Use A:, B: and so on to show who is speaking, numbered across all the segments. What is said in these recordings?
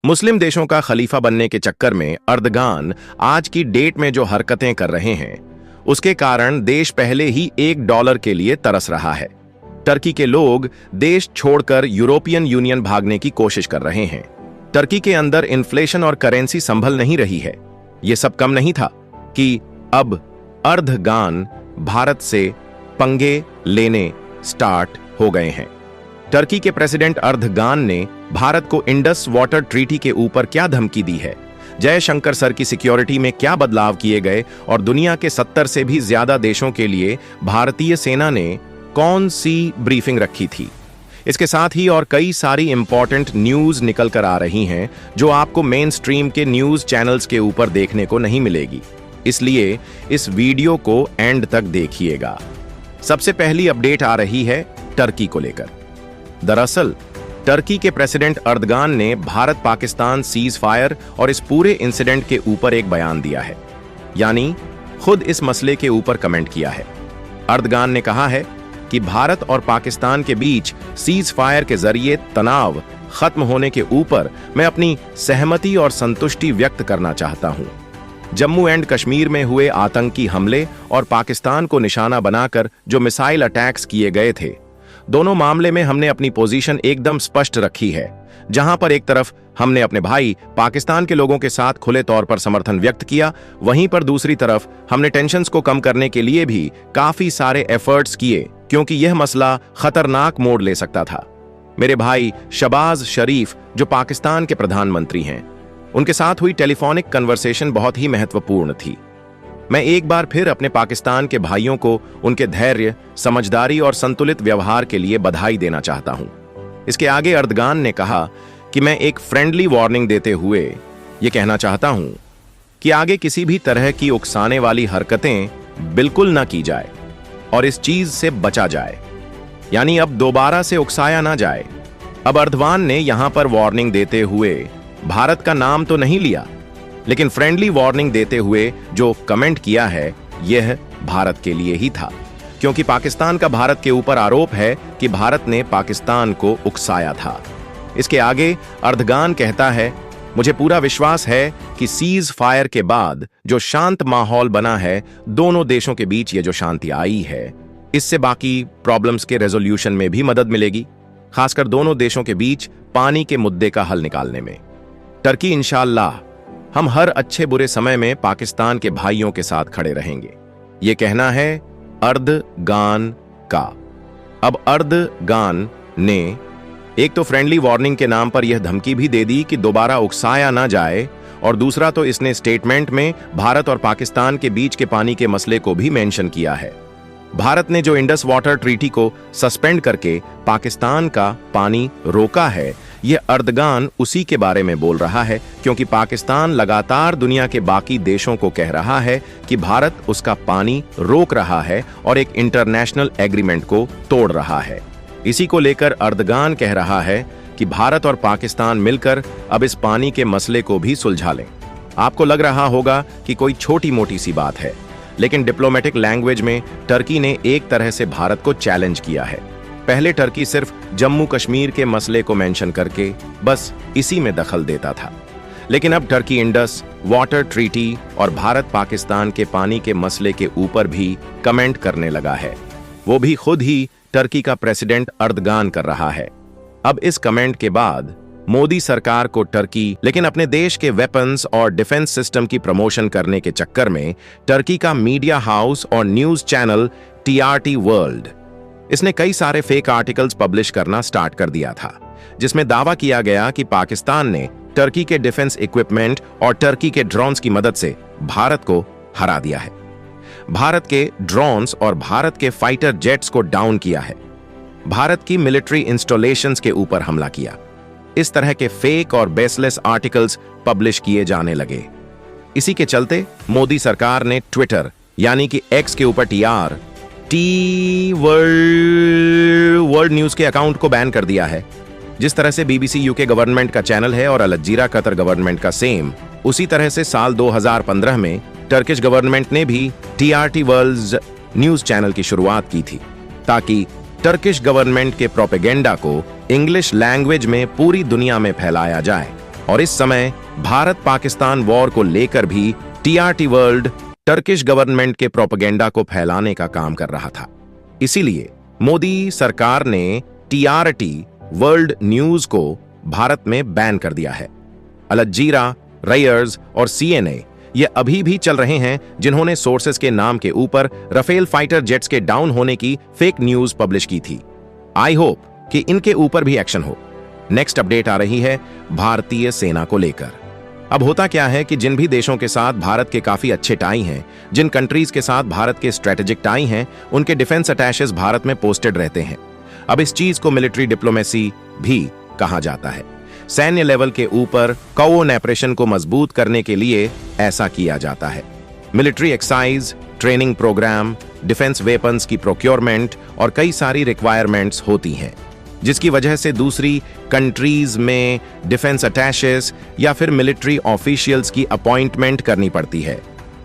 A: मुस्लिम देशों का खलीफा बनने के चक्कर में अर्दगान आज की डेट में जो हरकतें कर रहे हैं उसके कारण देश पहले ही $1 के लिए तरस रहा है। टर्की के लोग देश छोड़कर यूरोपियन यूनियन भागने की कोशिश कर रहे हैं। टर्की के अंदर इन्फ्लेशन और करेंसी संभल नहीं रही है। यह सब कम नहीं था कि अब अर्दगान भारत से पंगे लेने स्टार्ट हो गए हैं। टर्की के प्रेसिडेंट अर्दगान ने भारत को इंडस वाटर ट्रीटी के ऊपर क्या धमकी दी है, जयशंकर सर की सिक्योरिटी में क्या बदलाव किए गए और दुनिया के 70 से भी ज्यादा देशों के लिए भारतीय सेना ने कौन सी ब्रीफिंग रखी थी। इसके साथ ही और कई सारी इंपॉर्टेंट न्यूज निकल कर आ रही हैं जो आपको मेन स्ट्रीम के न्यूज चैनल्स के ऊपर देखने को नहीं मिलेगी, इसलिए इस वीडियो को एंड तक देखिएगा। सबसे पहली अपडेट आ रही है टर्की को लेकर। दरअसल टर्की के प्रेसिडेंट अर्दगान ने भारत पाकिस्तान सीज फायर और इस पूरे इंसिडेंट के ऊपर एक बयान दिया है, यानी खुद इस मसले के ऊपर कमेंट किया है। अर्दगान ने कहा है कि भारत और पाकिस्तान के बीच सीज फायर के जरिए तनाव खत्म होने के ऊपर मैं अपनी सहमति और संतुष्टि व्यक्त करना चाहता हूं। जम्मू एंड कश्मीर में हुए आतंकी हमले और पाकिस्तान को निशाना बनाकर जो मिसाइल अटैक्स किए गए थे, दोनों मामले में हमने अपनी पोजीशन एकदम स्पष्ट रखी है। जहां पर एक तरफ हमने अपने भाई पाकिस्तान के लोगों के साथ खुले तौर पर समर्थन व्यक्त किया, वहीं पर दूसरी तरफ हमने टेंशन्स को कम करने के लिए भी काफी सारे एफर्ट्स किए, क्योंकि यह मसला खतरनाक मोड़ ले सकता था। मेरे भाई शहबाज शरीफ जो पाकिस्तान के प्रधानमंत्री हैं, उनके साथ हुई टेलीफोनिक कन्वर्सेशन बहुत ही महत्वपूर्ण थी। मैं एक बार फिर अपने पाकिस्तान के भाइयों को उनके धैर्य, समझदारी और संतुलित व्यवहार के लिए बधाई देना चाहता हूं। इसके आगे अर्दगान ने कहा कि मैं एक फ्रेंडली वार्निंग देते हुए यह कहना चाहता हूं कि आगे किसी भी तरह की उकसाने वाली हरकतें बिल्कुल न की जाए और इस चीज से बचा जाए, यानी अब दोबारा से उकसाया ना जाए। अब अर्दगान ने यहां पर वार्निंग देते हुए भारत का नाम तो नहीं लिया, लेकिन फ्रेंडली वार्निंग देते हुए जो कमेंट किया है यह भारत के लिए ही था, क्योंकि पाकिस्तान का भारत के ऊपर आरोप है कि भारत ने पाकिस्तान को उकसाया था। इसके आगे अर्दगान कहता है, मुझे पूरा विश्वास है कि सीज फायर के बाद जो शांत माहौल बना है, दोनों देशों के बीच ये जो शांति आई है, इससे बाकी प्रॉब्लम्स के रेजोल्यूशन में भी मदद मिलेगी, खासकर दोनों देशों के बीच पानी के मुद्दे का हल निकालने में। टर्की इंशाअल्लाह हम हर अच्छे बुरे समय में पाकिस्तान के भाइयों के साथ खड़े रहेंगे, ये कहना है अर्दगान का। अब अर्दगान ने एक तो फ्रेंडली वार्निंग के नाम पर यह धमकी भी दे दी कि दोबारा उकसाया ना जाए, और दूसरा तो इसने स्टेटमेंट में भारत और पाकिस्तान के बीच के पानी के मसले को भी मेंशन किया है। भारत ने जो इंडस वाटर ट्रीटी को सस्पेंड करके पाकिस्तान का पानी रोका है, यह अर्दगान उसी के बारे में बोल रहा है, क्योंकि पाकिस्तान लगातार दुनिया के बाकी देशों को कह रहा है कि भारत उसका पानी रोक रहा है और एक इंटरनेशनल एग्रीमेंट को तोड़ रहा है। इसी को लेकर अर्दगान कह रहा है कि भारत और पाकिस्तान मिलकर अब इस पानी के मसले को भी सुलझा लें। आपको लग रहा होगा कि कोई छोटी मोटी सी बात है, लेकिन डिप्लोमेटिक लैंग्वेज में टर्की ने एक तरह से भारत को चैलेंज किया है। पहले टर्की सिर्फ जम्मू कश्मीर के मसले को मेंशन करके बस इसी में दखल देता था, लेकिन अब टर्की इंडस वाटर ट्रीटी और भारत पाकिस्तान के पानी के मसले के ऊपर भी कमेंट करने लगा है। वो भी खुद ही टर्की का प्रेसिडेंट अर्दगान कर रहा है। अब इस कमेंट के बाद मोदी सरकार को टर्की, लेकिन अपने देश के वेपन्स और डिफेंस सिस्टम की प्रमोशन करने के चक्कर में टर्की का मीडिया हाउस और न्यूज चैनल TRT वर्ल्ड, इसने कई सारे फेक आर्टिकल्स पब्लिश करना स्टार्ट कर दिया था, जिसमें दावा किया गया कि पाकिस्तान ने टर्की के डिफेंस इक्विपमेंट और टर्की के ड्रोन्स की मदद से भारत को हरा दिया है, भारत के ड्रोन्स और भारत के फाइटर जेट्स को डाउन किया है, भारत की मिलिट्री इंस्टॉलेशंस के ऊपर हमला किया। इस तरह के फेक और बेसलेस आर्टिकल्स पब्लिश किए जाने लगे। इसी के चलते मोदी सरकार ने ट्विटर यानी कि एक्स के ऊपर TRT वर्ल्ड न्यूज के अकाउंट को बैन कर दिया है। जिस तरह से BBC UK गवर्नमेंट का चैनल है और अल जजीरा कतर गवर्नमेंट का सेम, उसी तरह से साल 2015 में टर्किश गवर्नमेंट ने भी TRT वर्ल्ड न्यूज चैनल की शुरुआत की थी, ताकि टर्किश गवर्नमेंट के प्रोपेगेंडा को इंग्लिश लैंग्वेज में पूरी दुनिया में फैलाया जाए। और इस समय भारत पाकिस्तान वॉर को लेकर भी टीआरटी वर्ल्ड टर्किश गवर्नमेंट के प्रोपेगेंडा को फैलाने का काम कर रहा था। इसीलिए मोदी सरकार ने टीआरटी वर्ल्ड न्यूज को भारत में बैन कर दिया है। अल जजीरा, रॉयटर्स और सीएनए ये अभी भी चल रहे हैं, जिन्होंने सोर्सेस के नाम के ऊपर राफेल फाइटर जेट्स के डाउन होने की फेक न्यूज पब्लिश की थी। आई होप कि इनके ऊपर भी एक्शन हो। नेक्स्ट अपडेट आ रही है भारतीय सेना को लेकर। अब होता क्या है कि जिन भी देशों के साथ भारत के काफी अच्छे टाई हैं, जिन कंट्रीज के साथ भारत के स्ट्रेटेजिक टाई हैं, उनके डिफेंस अटैचेस भारत में पोस्टेड रहते हैं। अब इस चीज को मिलिट्री डिप्लोमेसी भी कहा जाता है। सैन्य लेवल के ऊपर कोऑपरेशन को मजबूत करने के लिए ऐसा किया जाता है। Military exercise, training programme, defence weapons की प्रोक्योरमेंट और कई सारी रिक्वायरमेंट्स होती हैं, जिसकी वजह से दूसरी कंट्रीज में डिफेंस अटैचेस या फिर मिलिट्री ऑफिशियल्स की अपॉइंटमेंट करनी पड़ती है।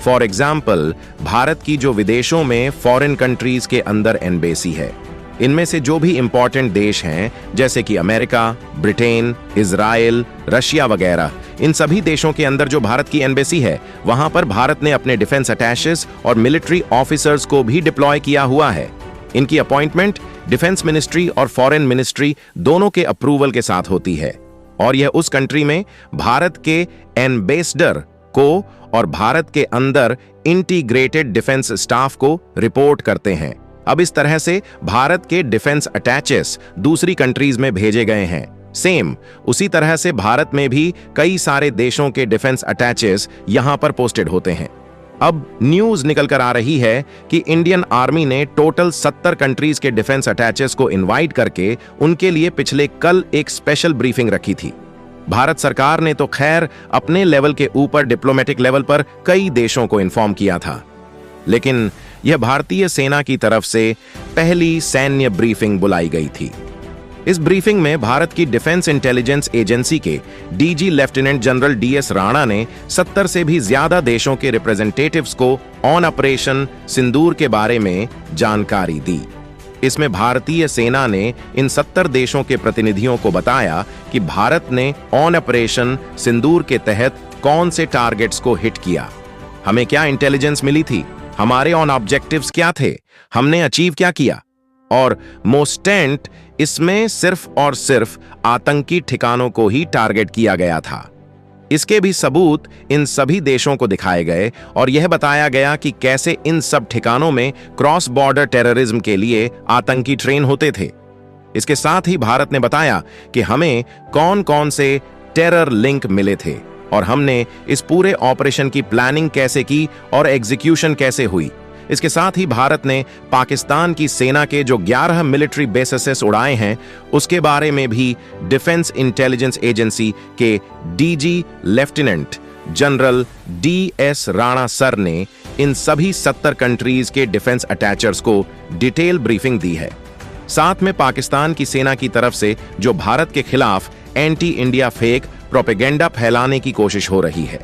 A: फॉर एग्जाम्पल, भारत की जो विदेशों में फॉरेन कंट्रीज के अंदर एम्बेसी है, इनमें से जो भी इंपॉर्टेंट देश हैं जैसे कि अमेरिका, ब्रिटेन, इजराइल, रशिया वगैरह, इन सभी देशों के अंदर जो भारत की एम्बेसी है, वहां पर भारत ने अपने डिफेंस अटैचेस और मिलिट्री ऑफिसर्स को भी डिप्लॉय किया हुआ है। इनकी अपॉइंटमेंट डिफेंस मिनिस्ट्री और फॉरेन मिनिस्ट्री दोनों के अप्रूवल के साथ होती है, और यह उस कंट्री में भारत के एम्बेसडर को और भारत के अंदर इंटीग्रेटेड डिफेंस स्टाफ को रिपोर्ट करते हैं। अब इस तरह से भारत के डिफेंस अटैचेस दूसरी कंट्रीज में भेजे गए हैं। सेम उसी तरह से भारत में भी कई सारे देशों के डिफेंस अटैचेस यहां पर पोस्टेड होते हैं। अब न्यूज निकल कर आ रही है कि इंडियन आर्मी ने टोटल 70 कंट्रीज के डिफेंस अटैचेस को इनवाइट करके उनके लिए पिछले कल एक स्पेशल ब्रीफिंग रखी थी। भारत सरकार ने तो खैर अपने लेवल के ऊपर डिप्लोमेटिक लेवल पर कई देशों को इन्फॉर्म किया था, लेकिन यह भारतीय सेना की तरफ से पहली सैन्य ब्रीफिंग बुलाई गई थी। इस ब्रीफिंग में भारत की डिफेंस इंटेलिजेंस एजेंसी के DG lieutenant general DS Rana ने 70 से भी ज्यादा देशों के रिप्रेजेंटेटिव्स को ऑन ऑपरेशन सिंदूर के बारे में जानकारी दी। इसमें भारतीय सेना ने इन 70 देशों के प्रतिनिधियों को बताया कि भारत ने ऑन ऑपरेशन सिंदूर के तहत कौन से टारगेट्स को हिट किया, हमें क्या इंटेलिजेंस मिली थी, हमारे ऑन ऑब्जेक्टिव्स क्या थे, हमने अचीव क्या किया, और मोस्टेंट इसमें सिर्फ और सिर्फ आतंकी ठिकानों को ही टारगेट किया गया था। इसके भी सबूत इन सभी देशों को दिखाए गए और यह बताया गया कि कैसे इन सब ठिकानों में क्रॉस बॉर्डर टेररिज्म के लिए आतंकी ट्रेन होते थे। इसके साथ ही भारत ने बताया कि हमें कौन कौन से टेरर लिंक मिले थे और हमने इस पूरे ऑपरेशन की प्लानिंग कैसे की और एग्जीक्यूशन कैसे हुई। इसके साथ ही भारत ने पाकिस्तान की सेना के जो 11 मिलिट्री बेसिसेस उड़ाए हैं, उसके बारे में भी डिफेंस इंटेलिजेंस एजेंसी के DG lieutenant general DS Rana sir ने इन सभी 70 कंट्रीज के डिफेंस अटैचर्स को डिटेल ब्रीफिंग दी है। साथ में पाकिस्तान की सेना की तरफ से जो भारत के खिलाफ एंटी इंडिया फेक प्रोपेगेंडा फैलाने की कोशिश हो रही है,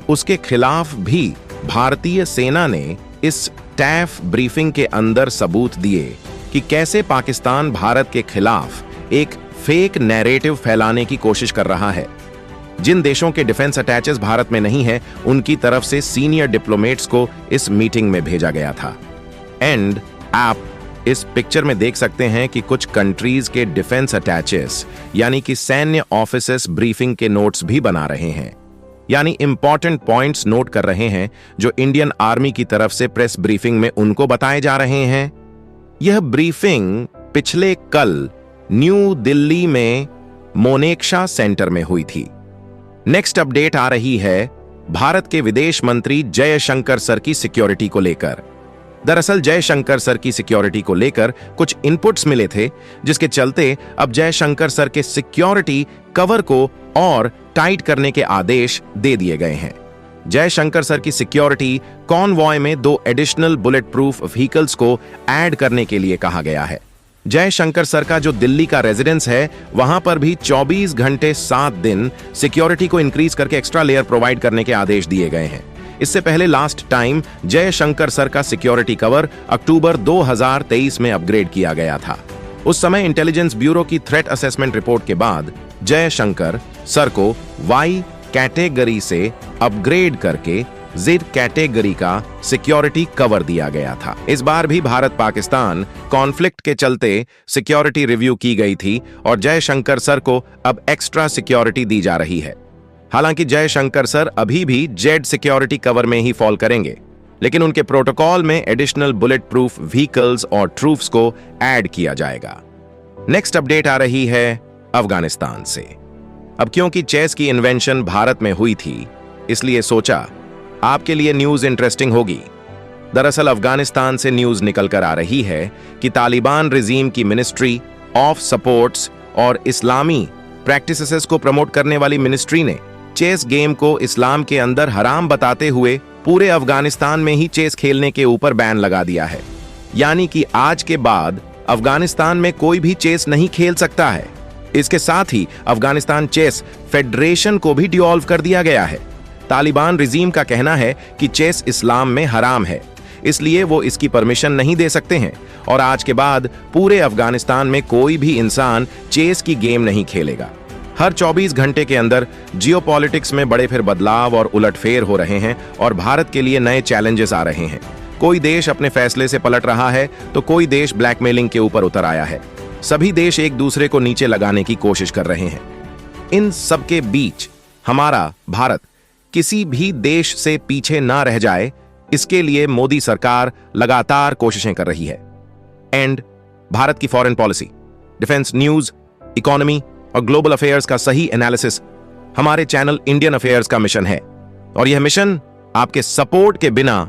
A: उसके खिलाफ भी भारतीय सेना ने इस टैफ ब्रीफिंग के अंदर सबूत दिए कि कैसे पाकिस्तान भारत के खिलाफ एक फेक नैरेटिव फैलाने की कोशिश कर रहा है। जिन देशों के डिफेंस अटैचेस भारत में नहीं है, उनकी तरफ से सीनियर डिप्लोमेट्स को इस मीटिंग में भेजा गया था। एंड आप इस पिक्चर में देख सकते हैं कि कुछ कंट्रीज के डिफेंस अटैचेस यानी कि सैन्य ऑफिसर्स ब्रीफिंग के नोट्स भी बना रहे हैं, यानी इंपॉर्टेंट पॉइंट्स नोट कर रहे हैं जो इंडियन आर्मी की तरफ से प्रेस ब्रीफिंग में उनको बताए जा रहे हैं। यह ब्रीफिंग पिछले कल न्यू दिल्ली में मोनेक्शा सेंटर में हुई थी। नेक्स्ट अपडेट आ रही है भारत के विदेश मंत्री जयशंकर सर की सिक्योरिटी को लेकर। दरअसल जयशंकर सर की सिक्योरिटी को लेकर कुछ इनपुट्स मिले थे, जिसके चलते अब जयशंकर सर के सिक्योरिटी कवर को और टाइट करने के आदेश दे दिए गए हैं। जयशंकर सर की सिक्योरिटी कॉनवॉय में 2 एडिशनल बुलेट प्रूफ व्हीकल्स को ऐड करने के लिए कहा गया है। जयशंकर सर का जो दिल्ली का रेजिडेंस है, वहां पर भी 24 घंटे 7 दिन सिक्योरिटी को इंक्रीज करके एक्स्ट्रा लेयर प्रोवाइड करने के आदेश दिए गए हैं। इससे पहले लास्ट टाइम जयशंकर सर का सिक्योरिटी कवर अक्टूबर 2023 में अपग्रेड किया गया था। उस समय इंटेलिजेंस ब्यूरो की थ्रेट असेसमेंट रिपोर्ट के बाद जयशंकर सर को वाई कैटेगरी से अपग्रेड करके जेड कैटेगरी का सिक्योरिटी कवर दिया गया था। इस बार भी भारत पाकिस्तान कॉन्फ्लिक्ट के चलते सिक्योरिटी रिव्यू की गई थी और जयशंकर सर को अब एक्स्ट्रा सिक्योरिटी दी जा रही है। हालांकि जयशंकर सर अभी भी जेड सिक्योरिटी कवर में ही फॉल करेंगे, लेकिन उनके प्रोटोकॉल में एडिशनल बुलेट प्रूफ व्हीकल्स और ट्रूप्स को ऐड किया जाएगा। नेक्स्ट अपडेट आ रही है अफगानिस्तान से। अब क्योंकि चेस की इन्वेंशन भारत में हुई थी, इसलिए सोचा आपके लिए न्यूज इंटरेस्टिंग होगी। दरअसल अफगानिस्तान से न्यूज निकलकर आ रही है कि तालिबान रिजीम की मिनिस्ट्री ऑफ सपोर्ट्स और इस्लामी प्रैक्टिसेस को प्रमोट करने वाली मिनिस्ट्री ने चेस गेम को इस्लाम के अंदर हराम बताते हुए पूरे अफगानिस्तान में ही चेस खेलने के ऊपर बैन लगा दिया है। यानी कि आज के बाद अफगानिस्तान में कोई भी चेस नहीं खेल सकता है। इसके साथ ही अफगानिस्तान चेस फेडरेशन को भी डिसॉल्व कर दिया गया है। तालिबान रिजीम का कहना है कि चेस इस्लाम में हराम है, इसलिए वो इसकी परमिशन नहीं दे सकते हैं और आज के बाद पूरे अफगानिस्तान में कोई भी इंसान चेस की गेम नहीं खेलेगा। हर 24 घंटे के अंदर जियोपॉलिटिक्स में बड़े फिर बदलाव और उलटफेर हो रहे हैं और भारत के लिए नए चैलेंजेस आ रहे हैं। कोई देश अपने फैसले से पलट रहा है तो कोई देश ब्लैकमेलिंग के ऊपर उतर आया है। सभी देश एक दूसरे को नीचे लगाने की कोशिश कर रहे हैं। इन सबके बीच हमारा भारत किसी भी देश से पीछे ना रह जाए, इसके लिए मोदी सरकार लगातार कोशिशें कर रही है। एंड भारत की foreign policy, defence, news, economy और ग्लोबल अफेयर्स का सही एनालिसिस हमारे चैनल इंडियन अफेयर्स का मिशन है और यह मिशन आपके सपोर्ट के बिना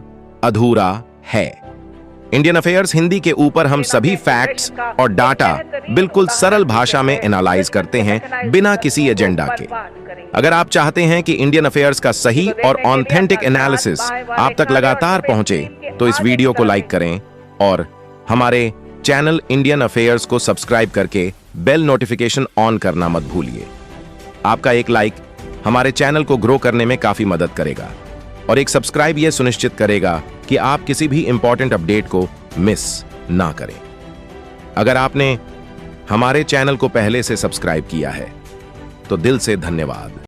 A: अधूरा है। इंडियन अफेयर्स हिंदी के ऊपर हम सभी फैक्ट्स और डाटा बिल्कुल सरल भाषा में एनालाइज करते हैं बिना किसी एजेंडा के। अगर आप चाहते हैं कि इंडियन अफेयर्स का सही और ऑथेंटिक एनालिसिस आप तक लगातार पहुंचे तो इस वीडियो को लाइक करें और हमारे चैनल इंडियन अफेयर्स को सब्सक्राइब करके बेल नोटिफिकेशन ऑन करना मत भूलिए। आपका एक लाइक हमारे चैनल को ग्रो करने में काफी मदद करेगा और एक सब्सक्राइब यह सुनिश्चित करेगा कि आप किसी भी इंपॉर्टेंट अपडेट को मिस ना करें। अगर आपने हमारे चैनल को पहले से सब्सक्राइब किया है तो दिल से धन्यवाद।